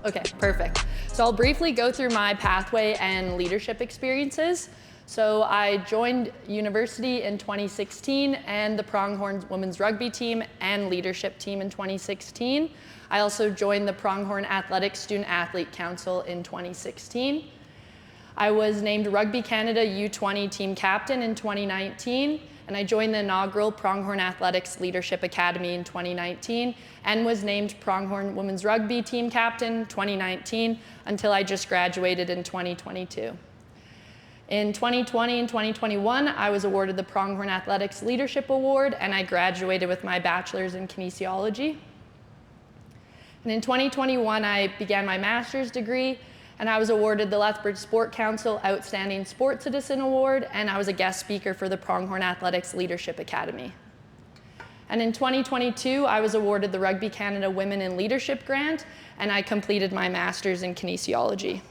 Okay, perfect. So I'll briefly go through my pathway and leadership experiences. So I joined university in 2016 and the Pronghorn women's rugby team and leadership team in 2016. I also joined the Pronghorn Athletics Student Athlete Council in 2016. I was named Rugby Canada U20 team captain in 2019, and I joined the inaugural Pronghorn Athletics Leadership Academy in 2019 and was named Pronghorn Women's Rugby Team Captain 2019 until I just graduated in 2022. In 2020 and 2021, I was awarded the Pronghorn Athletics Leadership Award, and I graduated with my bachelor's in kinesiology. And in 2021, I began my master's degree, and I was awarded the Lethbridge Sport Council Outstanding Sports Citizen Award, and I was a guest speaker for the Pronghorn Athletics Leadership Academy. And in 2022, I was awarded the Rugby Canada Women in Leadership Grant, and I completed my master's in kinesiology.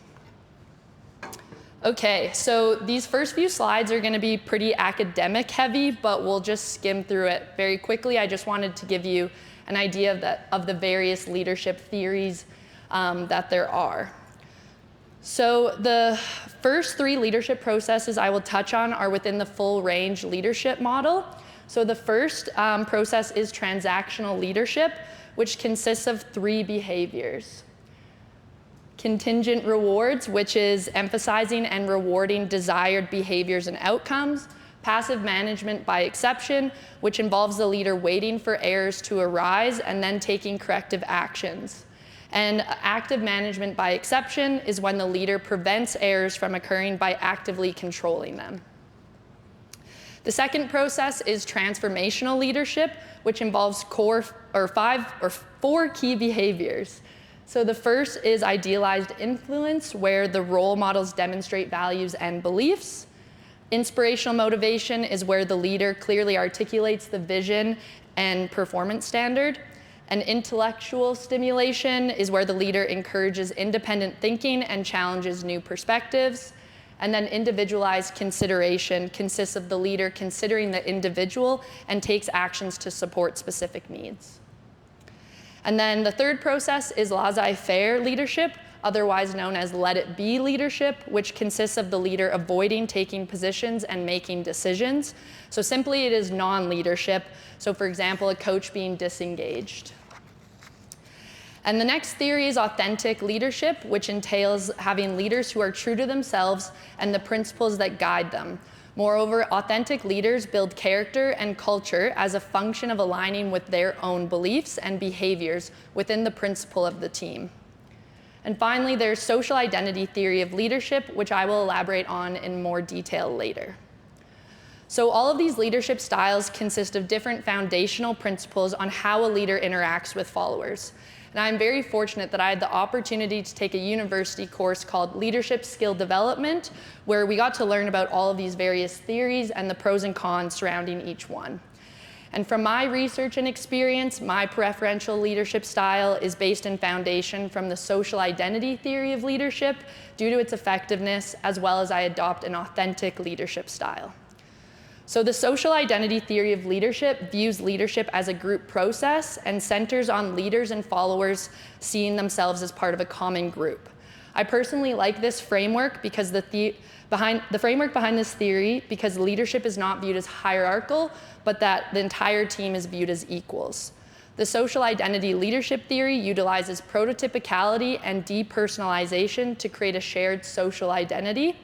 Okay, so these first few slides are going to be pretty academic heavy, but we'll just skim through it very quickly. I just wanted to give you an idea of the various leadership theories that there are. So the first three leadership processes I will touch on are within the full range leadership model. So the first process is transactional leadership, which consists of three behaviors. Contingent rewards, which is emphasizing and rewarding desired behaviors and outcomes. Passive management by exception, which involves the leader waiting for errors to arise and then taking corrective actions. And active management by exception is when the leader prevents errors from occurring by actively controlling them. The second process is transformational leadership, which involves four key behaviors. So the first is idealized influence, where the role models demonstrate values and beliefs. Inspirational motivation is where the leader clearly articulates the vision and performance standard. And intellectual stimulation is where the leader encourages independent thinking and challenges new perspectives. And then individualized consideration consists of the leader considering the individual and takes actions to support specific needs. And then the third process is laissez-faire leadership, otherwise known as let it be leadership, which consists of the leader avoiding taking positions and making decisions. So simply it is non-leadership. So for example, a coach being disengaged. And the next theory is authentic leadership, which entails having leaders who are true to themselves and the principles that guide them. Moreover, authentic leaders build character and culture as a function of aligning with their own beliefs and behaviors within the principle of the team. And finally, there's social identity theory of leadership, which I will elaborate on in more detail later. So all of these leadership styles consist of different foundational principles on how a leader interacts with followers. And I'm very fortunate that I had the opportunity to take a university course called Leadership Skill Development, where we got to learn about all of these various theories and the pros and cons surrounding each one. And from my research and experience, my preferential leadership style is based in foundation from the social identity theory of leadership due to its effectiveness, as well as I adopt an authentic leadership style. So the social identity theory of leadership views leadership as a group process and centers on leaders and followers seeing themselves as part of a common group. I personally like this framework because the framework behind this theory, because leadership is not viewed as hierarchical, but that the entire team is viewed as equals. The social identity leadership theory utilizes prototypicality and depersonalization to create a shared social identity.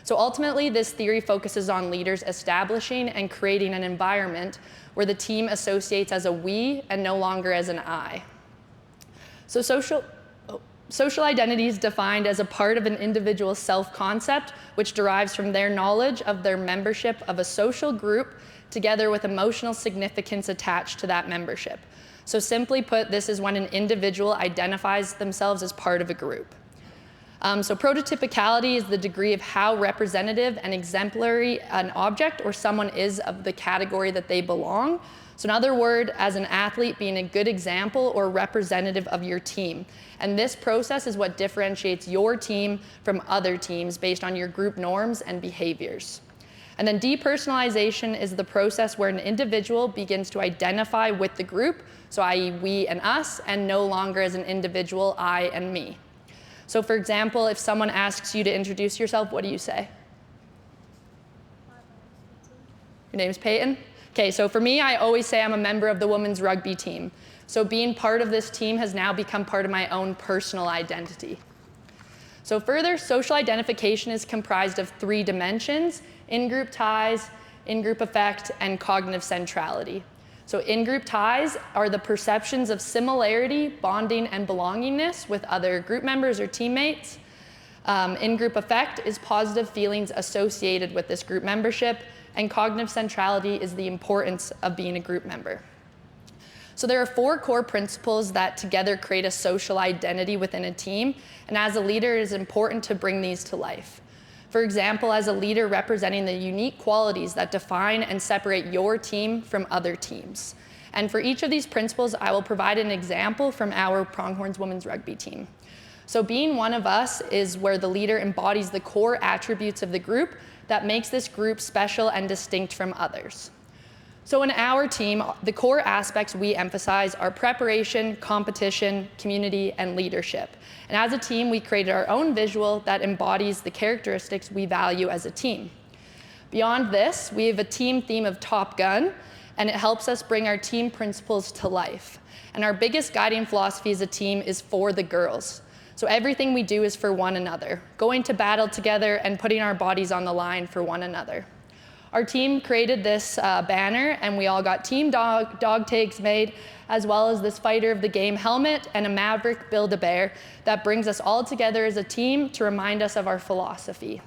So ultimately, this theory focuses on leaders establishing and creating an environment where the team associates as a we and no longer as an I. So social identity is defined as a part of an individual's self-concept, which derives from their knowledge of their membership of a social group, together with emotional significance attached to that membership. So simply put, this is when an individual identifies themselves as part of a group. So prototypicality is the degree of how representative and exemplary an object or someone is of the category that they belong. So in other words, as an athlete, being a good example or representative of your team. And this process is what differentiates your team from other teams based on your group norms and behaviors. And then depersonalization is the process where an individual begins to identify with the group, so i.e. we and us, and no longer as an individual, I and me. So for example, if someone asks you to introduce yourself, what do you say? Your name's Peyton? Okay, so for me, I always say I'm a member of the women's rugby team. So being part of this team has now become part of my own personal identity. So further, social identification is comprised of 3 dimensions: in-group ties, in-group affect, and cognitive centrality. So in-group ties are the perceptions of similarity, bonding, and belongingness with other group members or teammates. In-group affect is positive feelings associated with this group membership, and cognitive centrality is the importance of being a group member. So there are 4 core principles that together create a social identity within a team, and as a leader, it is important to bring these to life. For example, as a leader representing the unique qualities that define and separate your team from other teams. And for each of these principles, I will provide an example from our Pronghorn's women's rugby team. So being one of us is where the leader embodies the core attributes of the group that makes this group special and distinct from others. So in our team, the core aspects we emphasize are preparation, competition, community, and leadership. And as a team, we created our own visual that embodies the characteristics we value as a team. Beyond this, we have a team theme of Top Gun, and it helps us bring our team principles to life. And our biggest guiding philosophy as a team is for the girls. So everything we do is for one another, going to battle together and putting our bodies on the line for one another. Our team created this banner, and we all got team dog tags made, as well as this fighter of the game helmet and a Maverick Build-A-Bear that brings us all together as a team to remind us of our philosophy.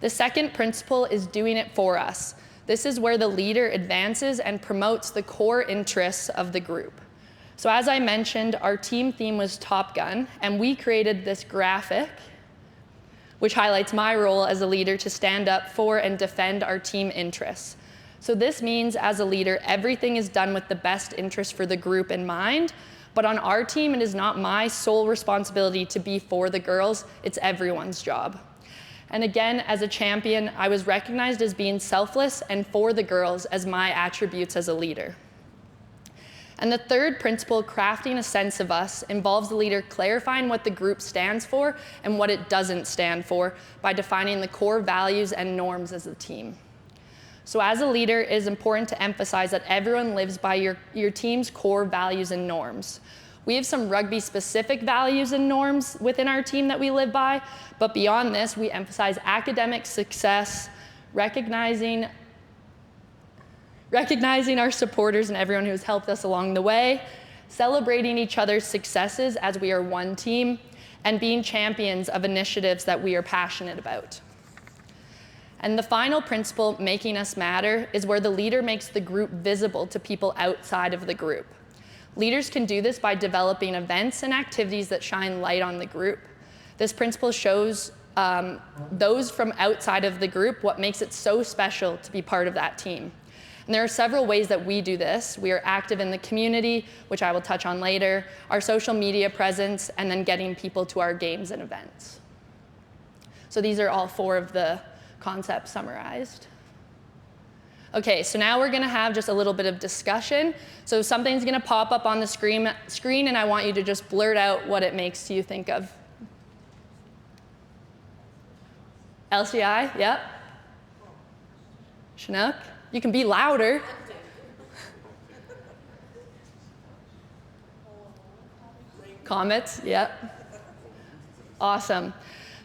The second principle is doing it for us. This is where the leader advances and promotes the core interests of the group. So as I mentioned, our team theme was Top Gun, and we created this graphic which highlights my role as a leader to stand up for and defend our team interests. So this means, as a leader, everything is done with the best interest for the group in mind, but on our team, it is not my sole responsibility to be for the girls, it's everyone's job. And again, as a champion, I was recognized as being selfless and for the girls as my attributes as a leader. And the third principle, crafting a sense of us, involves the leader clarifying what the group stands for and what it doesn't stand for by defining the core values and norms as a team. So as a leader, it is important to emphasize that everyone lives by your team's core values and norms. We have some rugby-specific values and norms within our team that we live by, but beyond this, we emphasize academic success, recognizing our supporters and everyone who has helped us along the way, celebrating each other's successes as we are one team, and being champions of initiatives that we are passionate about. And the final principle, making us matter, is where the leader makes the group visible to people outside of the group. Leaders can do this by developing events and activities that shine light on the group. This principle shows those from outside of the group what makes it so special to be part of that team. And there are several ways that we do this. We are active in the community, which I will touch on later, our social media presence, and then getting people to our games and events. So these are all 4 of the concepts summarized. Okay, so now we're gonna have just a little bit of discussion. So something's gonna pop up on the screen, and I want you to just blurt out what it makes you think of. LCI, yep. Chinook. You can be louder. Comets, yep. Awesome.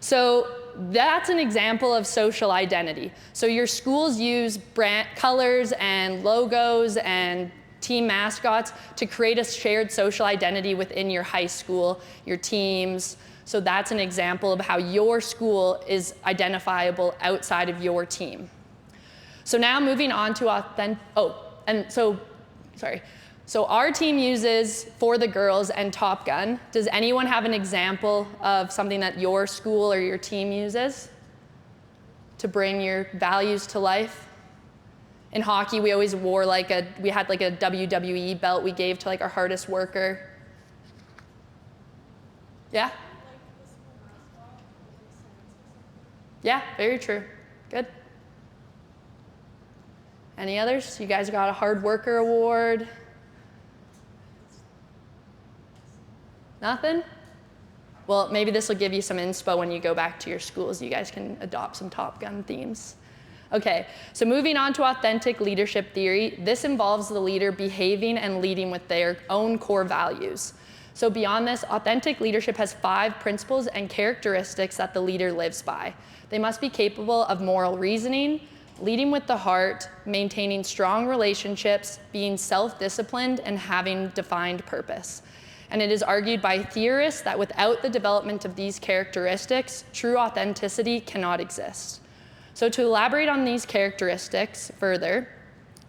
So that's an example of social identity. So your schools use brand colors and logos and team mascots to create a shared social identity within your high school, your teams. So that's an example of how your school is identifiable outside of your team. So now moving on to So our team uses For the Girls and Top Gun. Does anyone have an example of something that your school or your team uses to bring your values to life? In hockey, we always wore we had like a WWE belt we gave to like our hardest worker. Yeah? Yeah, very true. Good. Any others? You guys got a hard worker award? Nothing? Well, maybe this will give you some inspo when you go back to your schools. You guys can adopt some Top Gun themes. Okay, so moving on to authentic leadership theory, this involves the leader behaving and leading with their own core values. So beyond this, authentic leadership has 5 principles and characteristics that the leader lives by. They must be capable of moral reasoning, leading with the heart, maintaining strong relationships, being self-disciplined, and having defined purpose. And it is argued by theorists that without the development of these characteristics, true authenticity cannot exist. So to elaborate on these characteristics further,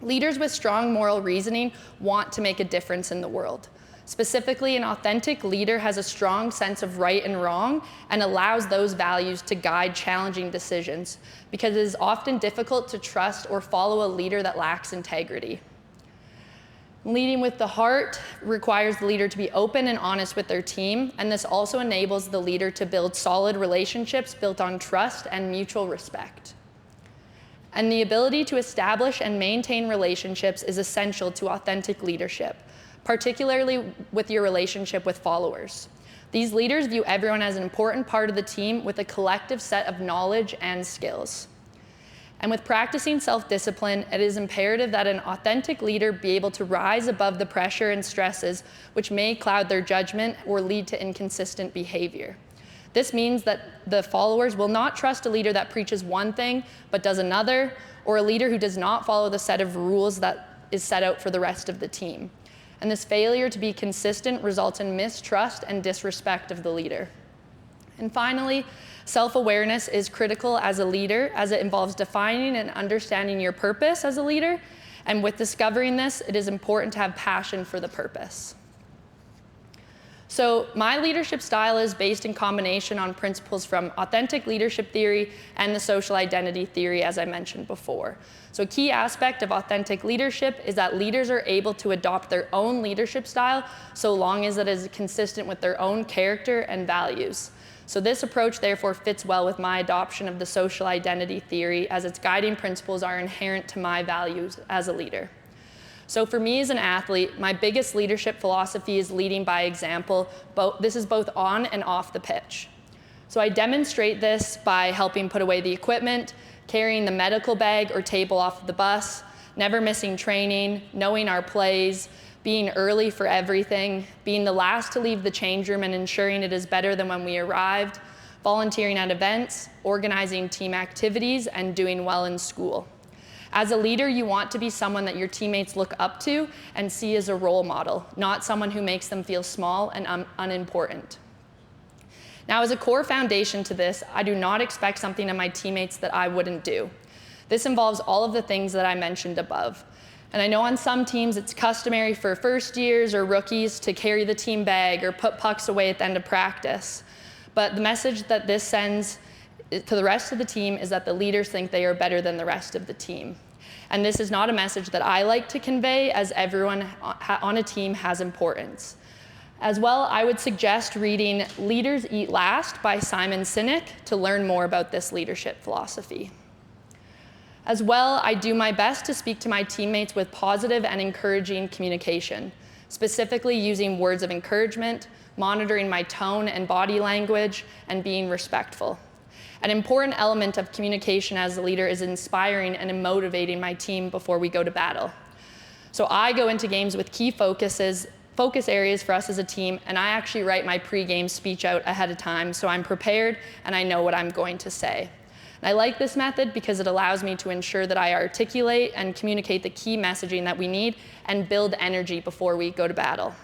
leaders with strong moral reasoning want to make a difference in the world. Specifically, an authentic leader has a strong sense of right and wrong and allows those values to guide challenging decisions, because it is often difficult to trust or follow a leader that lacks integrity. Leading with the heart requires the leader to be open and honest with their team, and this also enables the leader to build solid relationships built on trust and mutual respect. And the ability to establish and maintain relationships is essential to authentic leadership, particularly with your relationship with followers. These leaders view everyone as an important part of the team with a collective set of knowledge and skills. And with practicing self-discipline, it is imperative that an authentic leader be able to rise above the pressure and stresses which may cloud their judgment or lead to inconsistent behavior. This means that the followers will not trust a leader that preaches one thing but does another, or a leader who does not follow the set of rules that is set out for the rest of the team. And this failure to be consistent results in mistrust and disrespect of the leader. And finally, self-awareness is critical as a leader, as it involves defining and understanding your purpose as a leader. And with discovering this, it is important to have passion for the purpose. So my leadership style is based in combination on principles from authentic leadership theory and the social identity theory, as I mentioned before. So a key aspect of authentic leadership is that leaders are able to adopt their own leadership style so long as it is consistent with their own character and values. So this approach therefore fits well with my adoption of the social identity theory, as its guiding principles are inherent to my values as a leader. So for me as an athlete, my biggest leadership philosophy is leading by example. This is both on and off the pitch. So I demonstrate this by helping put away the equipment, carrying the medical bag or table off of the bus, never missing training, knowing our plays, being early for everything, being the last to leave the change room and ensuring it is better than when we arrived, volunteering at events, organizing team activities, and doing well in school. As a leader, you want to be someone that your teammates look up to and see as a role model, not someone who makes them feel small and unimportant. Now, as a core foundation to this, I do not expect something of my teammates that I wouldn't do. This involves all of the things that I mentioned above. And I know on some teams it's customary for first years or rookies to carry the team bag or put pucks away at the end of practice. But the message that this sends to the rest of the team is that the leaders think they are better than the rest of the team. And this is not a message that I like to convey, as everyone on a team has importance. As well, I would suggest reading Leaders Eat Last by Simon Sinek to learn more about this leadership philosophy. As well, I do my best to speak to my teammates with positive and encouraging communication, specifically using words of encouragement, monitoring my tone and body language, and being respectful. An important element of communication as a leader is inspiring and motivating my team before we go to battle. So I go into games with key focus areas for us as a team, and I actually write my pre-game speech out ahead of time so I'm prepared and I know what I'm going to say. And I like this method because it allows me to ensure that I articulate and communicate the key messaging that we need and build energy before we go to battle.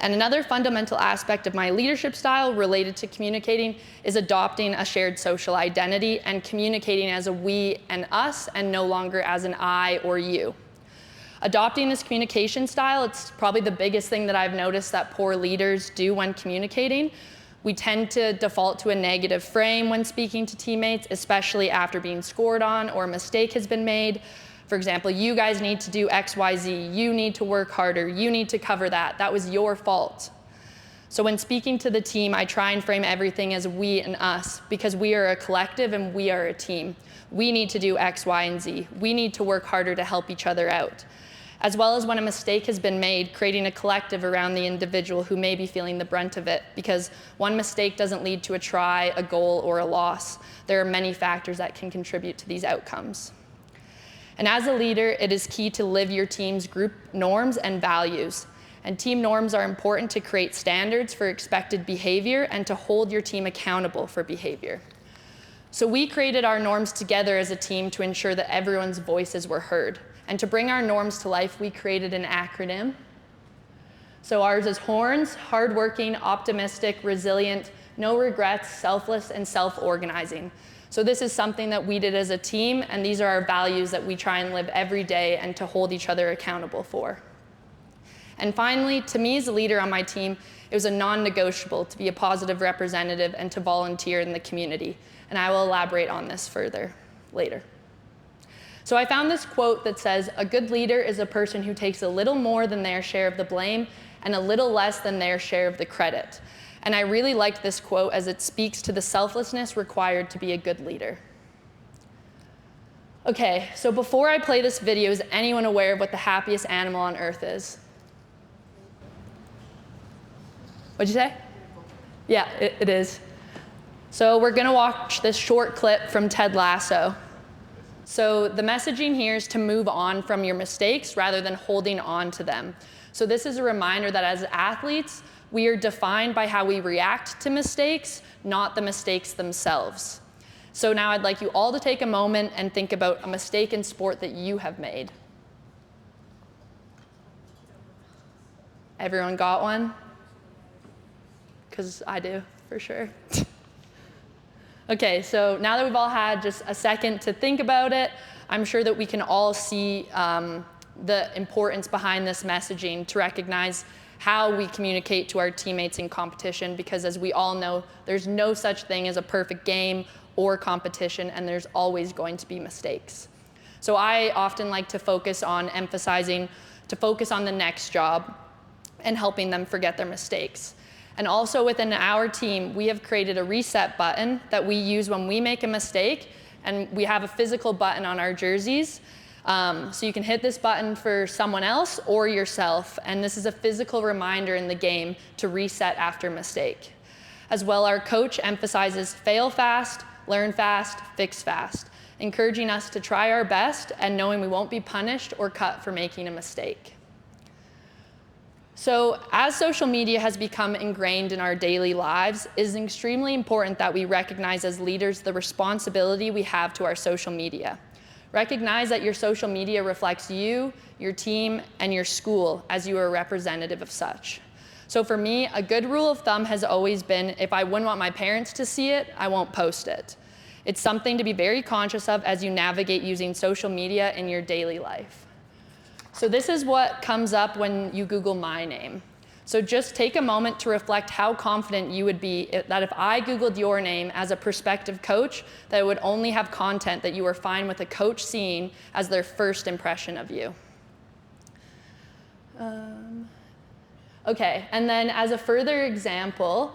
And another fundamental aspect of my leadership style related to communicating is adopting a shared social identity and communicating as a we and us and no longer as an I or you. Adopting this communication style, it's probably the biggest thing that I've noticed that poor leaders do when communicating. We tend to default to a negative frame when speaking to teammates, especially after being scored on or a mistake has been made. For example, you guys need to do X, Y, Z. You need to work harder. You need to cover that. That was your fault. So when speaking to the team, I try and frame everything as we and us, because we are a collective and we are a team. We need to do X, Y, and Z. We need to work harder to help each other out. as well as when a mistake has been made, creating a collective around the individual who may be feeling the brunt of it, because one mistake doesn't lead to a try, a goal, or a loss. There are many factors that can contribute to these outcomes. And as a leader, it is key to live your team's group norms and values. And team norms are important to create standards for expected behavior and to hold your team accountable for behavior. So we created our norms together as a team to ensure that everyone's voices were heard. And to bring our norms to life, we created an acronym. So ours is HORNS: hardworking, optimistic, resilient, no regrets, selfless, and self-organizing. So this is something that we did as a team, and these are our values that we try and live every day and to hold each other accountable for. And finally, to me as a leader on my team, it was a non-negotiable to be a positive representative and to volunteer in the community. And I will elaborate on this further later. So I found this quote that says, "A good leader is a person who takes a little more than their share of the blame and a little less than their share of the credit." And I really liked this quote as it speaks to the selflessness required to be a good leader. Okay, so before I play this video, is anyone aware of what the happiest animal on earth is? What'd you say? Yeah, it is. So we're gonna watch this short clip from Ted Lasso. So the messaging here is to move on from your mistakes rather than holding on to them. So this is a reminder that as athletes, we are defined by how we react to mistakes, not the mistakes themselves. So now I'd like you all to take a moment and think about a mistake in sport that you have made. Everyone got one? Because I do, for sure. Okay, so now that we've all had just a second to think about it, I'm sure that we can all see the importance behind this messaging to recognize how we communicate to our teammates in competition, because as we all know, there's no such thing as a perfect game or competition, and there's always going to be mistakes. So I often like to focus on emphasizing to focus on the next job and helping them forget their mistakes. And also within our team, we have created a reset button that we use when we make a mistake, and we have a physical button on our jerseys. So you can hit this button for someone else or yourself, and this is a physical reminder in the game to reset after mistake. As well, our coach emphasizes fail fast, learn fast, fix fast, encouraging us to try our best and knowing we won't be punished or cut for making a mistake. So as social media has become ingrained in our daily lives, it is extremely important that we recognize as leaders the responsibility we have to our social media. Recognize that your social media reflects you, your team, and your school as you are a representative of such. So for me, a good rule of thumb has always been, if I wouldn't want my parents to see it, I won't post it. It's something to be very conscious of as you navigate using social media in your daily life. So this is what comes up when you Google my name. So just take a moment to reflect how confident you would be that if I Googled your name as a prospective coach, that it would only have content that you were fine with a coach seeing as their first impression of you. Okay, and then as a further example,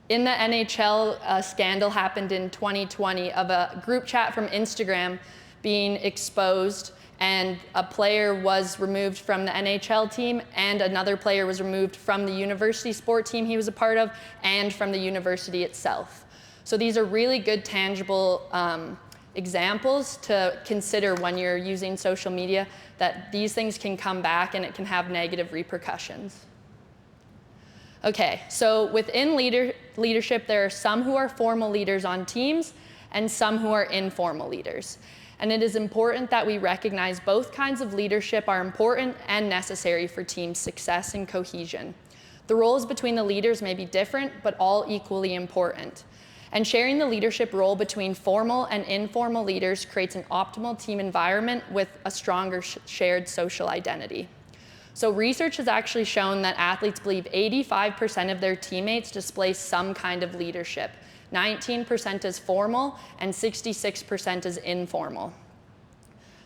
in the NHL, a scandal happened in 2020 of a group chat from Instagram being exposed, and a player was removed from the NHL team, and another player was removed from the university sport team he was a part of, and from the university itself. So these are really good, tangible examples to consider when you're using social media, that these things can come back and it can have negative repercussions. Okay, so within leadership, there are some who are formal leaders on teams and some who are informal leaders. And it is important that we recognize both kinds of leadership are important and necessary for team success and cohesion. The roles between the leaders may be different, but all equally important. And sharing the leadership role between formal and informal leaders creates an optimal team environment with a stronger shared social identity. So research has actually shown that athletes believe 85% of their teammates display some kind of leadership. 19% is formal, and 66% is informal.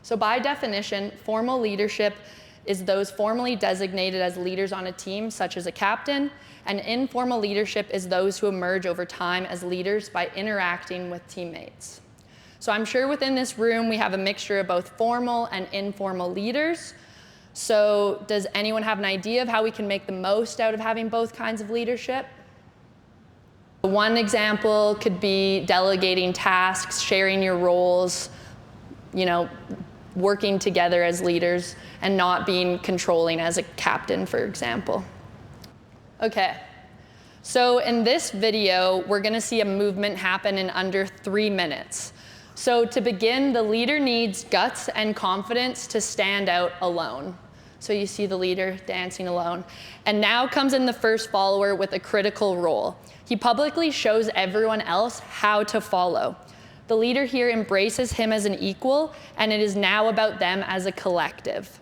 So by definition, formal leadership is those formally designated as leaders on a team, such as a captain, and informal leadership is those who emerge over time as leaders by interacting with teammates. So I'm sure within this room we have a mixture of both formal and informal leaders. So does anyone have an idea of how we can make the most out of having both kinds of leadership? One example could be delegating tasks, sharing your roles, working together as leaders, and not being controlling as a captain, for example. Okay, so in this video, we're gonna see a movement happen in under 3 minutes. So to begin, the leader needs guts and confidence to stand out alone. So you see the leader dancing alone. And now comes in the first follower with a critical role. He publicly shows everyone else how to follow. The leader here embraces him as an equal, and it is now about them as a collective.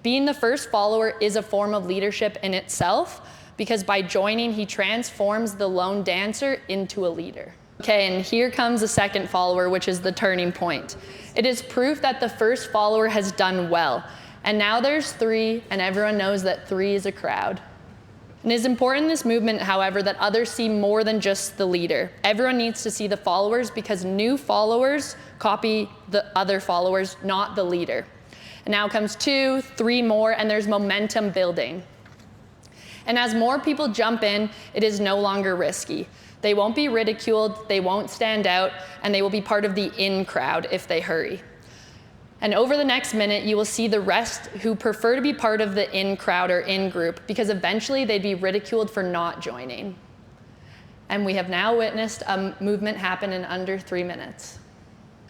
Being the first follower is a form of leadership in itself, because by joining, he transforms the lone dancer into a leader. Okay, and here comes the second follower, which is the turning point. It is proof that the first follower has done well. And now there's 3, and everyone knows that 3 is a crowd. And it is important in this movement, however, that others see more than just the leader. Everyone needs to see the followers, because new followers copy the other followers, not the leader. And now comes 2, 3 more, and there's momentum building. And as more people jump in, it is no longer risky. They won't be ridiculed, they won't stand out, and they will be part of the in crowd if they hurry. And over the next minute, you will see the rest who prefer to be part of the in crowd or in group, because eventually they'd be ridiculed for not joining. And we have now witnessed a movement happen in under 3 minutes.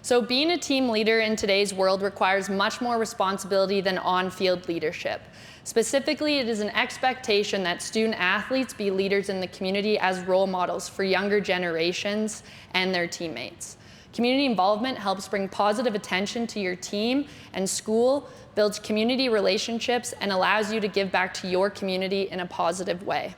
So being a team leader in today's world requires much more responsibility than on-field leadership. Specifically, it is an expectation that student athletes be leaders in the community as role models for younger generations and their teammates. Community involvement helps bring positive attention to your team and school, builds community relationships, and allows you to give back to your community in a positive way.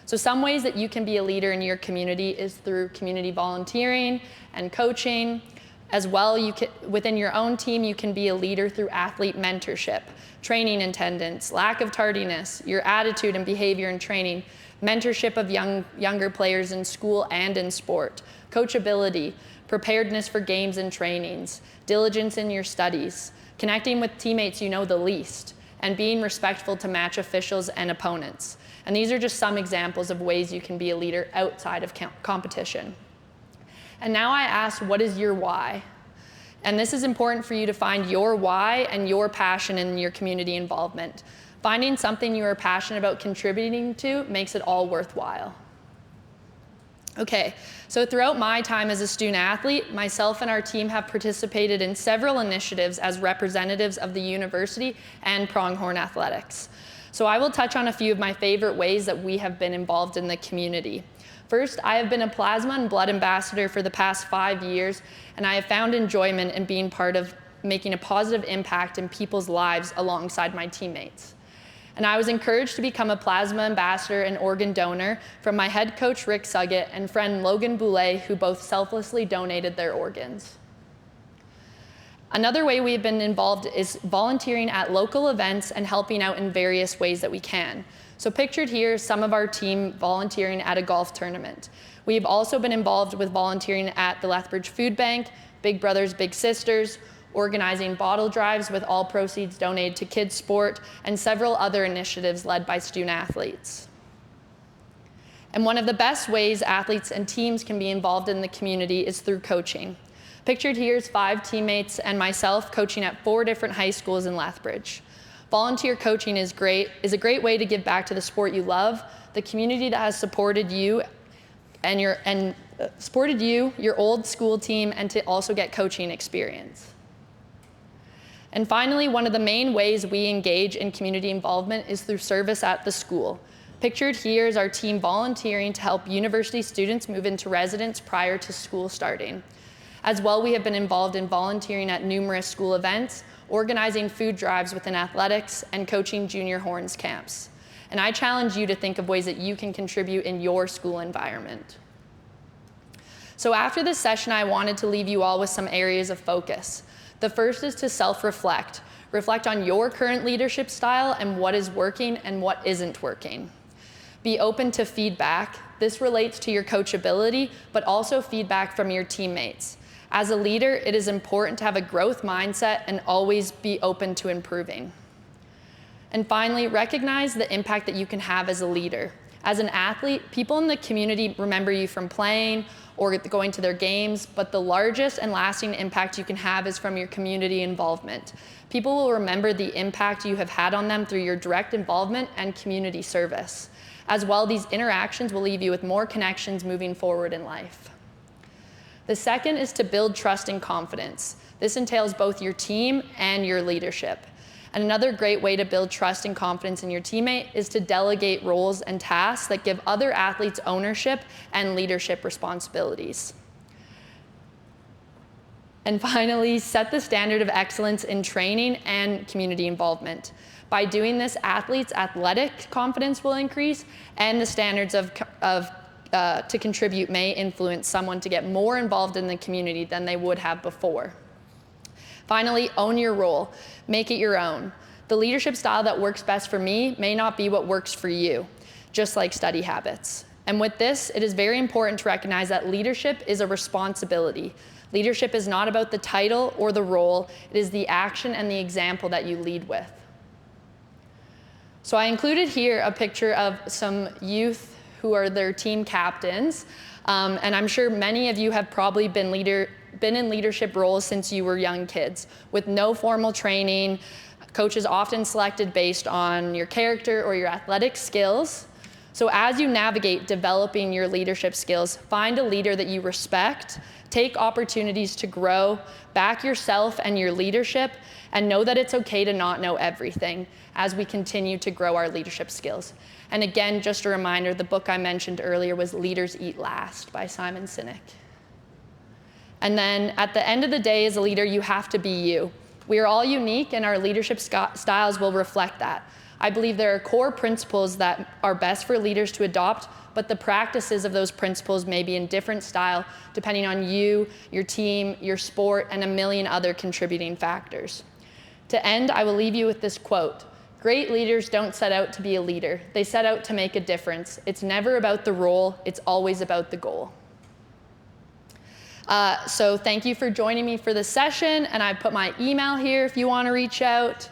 So some ways that you can be a leader in your community is through community volunteering and coaching. As well, within your own team, you can be a leader through athlete mentorship, training attendance, lack of tardiness, your attitude and behavior in training, mentorship of younger players in school and in sport, coachability, preparedness for games and trainings, diligence in your studies, connecting with teammates you know the least, and being respectful to match officials and opponents. And these are just some examples of ways you can be a leader outside of competition. And now I ask, what is your why? And this is important for you to find your why and your passion in your community involvement. Finding something you are passionate about contributing to makes it all worthwhile. Okay, so throughout my time as a student athlete, myself and our team have participated in several initiatives as representatives of the university and Pronghorn athletics. So I will touch on a few of my favorite ways that we have been involved in the community. First, I have been a plasma and blood ambassador for the past 5 years, and I have found enjoyment in being part of making a positive impact in people's lives alongside my teammates. And I was encouraged to become a plasma ambassador and organ donor from my head coach, Rick Suggett, and friend Logan Boulay, who both selflessly donated their organs. Another way we've been involved is volunteering at local events and helping out in various ways that we can. So pictured here is some of our team volunteering at a golf tournament. We have also been involved with volunteering at the Lethbridge Food Bank, Big Brothers Big Sisters, organizing bottle drives with all proceeds donated to kids sport, and several other initiatives led by student athletes. And one of the best ways athletes and teams can be involved in the community is through coaching. Pictured here is 5 teammates and myself coaching at 4 different high schools in Lethbridge. Volunteer coaching is a great way to give back to the sport you love, the community that has supported you, your old school team, and to also get coaching experience. And finally, one of the main ways we engage in community involvement is through service at the school. Pictured here is our team volunteering to help university students move into residence prior to school starting. As well, we have been involved in volunteering at numerous school events, organizing food drives within athletics, and coaching junior horns camps. And I challenge you to think of ways that you can contribute in your school environment. So after this session, I wanted to leave you all with some areas of focus. The first is to self-reflect. Reflect on your current leadership style and what is working and what isn't working. Be open to feedback. This relates to your coachability, but also feedback from your teammates. As a leader, it is important to have a growth mindset and always be open to improving. And finally, recognize the impact that you can have as a leader. As an athlete, people in the community remember you from playing or going to their games, but the largest and lasting impact you can have is from your community involvement. People will remember the impact you have had on them through your direct involvement and community service. As well, these interactions will leave you with more connections moving forward in life. The second is to build trust and confidence. This entails both your team and your leadership. And another great way to build trust and confidence in your teammate is to delegate roles and tasks that give other athletes ownership and leadership responsibilities. And finally, set the standard of excellence in training and community involvement. By doing this, athletes' athletic confidence will increase, and the standards to contribute may influence someone to get more involved in the community than they would have before. Finally, own your role. Make it your own. The leadership style that works best for me may not be what works for you, just like study habits. And with this, it is very important to recognize that leadership is a responsibility. Leadership is not about the title or the role. It is the action and the example that you lead with. So I included here a picture of some youth who are their team captains. And I'm sure many of you have probably been in leadership roles since you were young kids. With no formal training, coaches often selected based on your character or your athletic skills. So as you navigate developing your leadership skills, find a leader that you respect, take opportunities to grow, back yourself and your leadership, and know that it's okay to not know everything as we continue to grow our leadership skills. And again, just a reminder, the book I mentioned earlier was Leaders Eat Last by Simon Sinek. And then at the end of the day, as a leader, you have to be you. We are all unique, and our leadership styles will reflect that. I believe there are core principles that are best for leaders to adopt, but the practices of those principles may be in different style depending on you, your team, your sport, and a million other contributing factors. To end, I will leave you with this quote. Great leaders don't set out to be a leader. They set out to make a difference. It's never about the role. It's always about the goal. So thank you for joining me for this session, and I put my email here if you want to reach out.